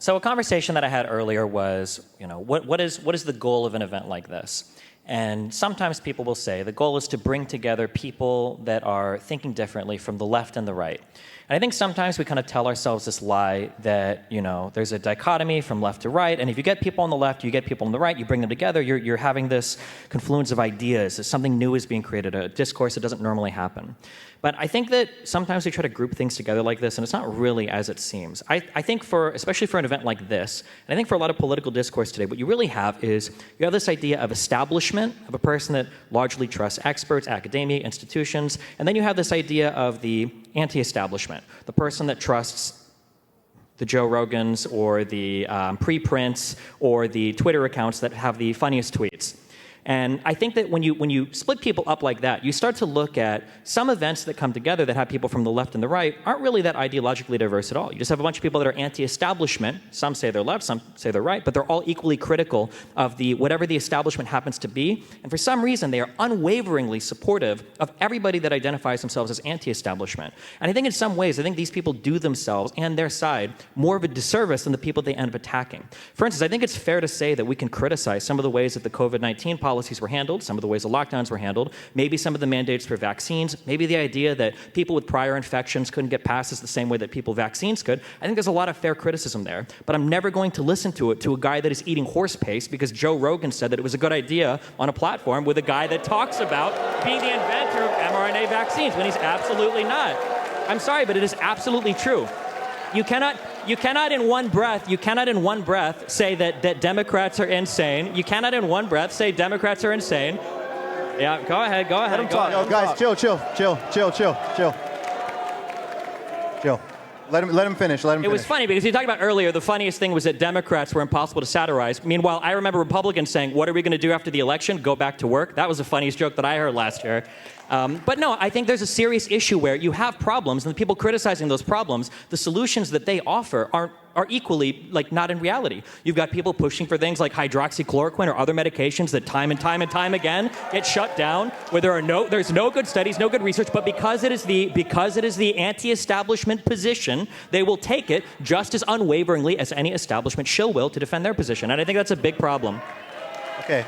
So a conversation that I had earlier was, what is the goal of an event like this? And sometimes people will say the goal is to bring together people that are thinking differently from the left and the right. And I think sometimes we kind of tell ourselves this lie that, there's a dichotomy from left to right, and if you get people on the left, you get people on the right, you bring them together, you're having this confluence of ideas, something new is being created, a discourse that doesn't normally happen. But I think that sometimes we try to group things together like this, and it's not really as it seems. I think especially for an event like this, and I think for a lot of political discourse today, what you really have is you have this idea of establishment, of a person that largely trusts experts, academia, institutions, and then you have this idea of the anti-establishment, the person that trusts the Joe Rogans or the preprints or the Twitter accounts that have the funniest tweets. And I think that when you split people up like that, you start to look at some events that come together that have people from the left and the right aren't really that ideologically diverse at all. You just have a bunch of people that are anti-establishment. Some say they're left, some say they're right, but they're all equally critical of whatever the establishment happens to be. And for some reason, they are unwaveringly supportive of everybody that identifies themselves as anti-establishment. And I think in some ways, these people do themselves and their side more of a disservice than the people they end up attacking. For instance, I think it's fair to say that we can criticize some of the ways that the COVID-19 policies were handled, some of the ways the lockdowns were handled, maybe some of the mandates for vaccines, maybe the idea that people with prior infections couldn't get passes the same way that people with vaccines could. I think there's a lot of fair criticism there, but I'm never going to listen to it to a guy that is eating horse paste because Joe Rogan said that it was a good idea on a platform with a guy that talks about being the inventor of mRNA vaccines when he's absolutely not. I'm sorry, but it is absolutely true. You cannot in one breath say that Democrats are insane. You cannot in one breath say Democrats are insane. Yeah, go ahead. Let him talk. Yo, guys, chill. Let him finish. It was funny because you talked about earlier, the funniest thing was that Democrats were impossible to satirize. Meanwhile, I remember Republicans saying, what are we going to do after the election? Go back to work? That was the funniest joke that I heard last year. But no, I think there's a serious issue where you have problems, and the people criticizing those problems, the solutions that they offer are equally not in reality. You've got people pushing for things like hydroxychloroquine or other medications that time and time again get shut down, where there's no good studies, no good research, but because it is the anti-establishment position, they will take it just as unwaveringly as any establishment shill will to defend their position. And I think that's a big problem. Okay.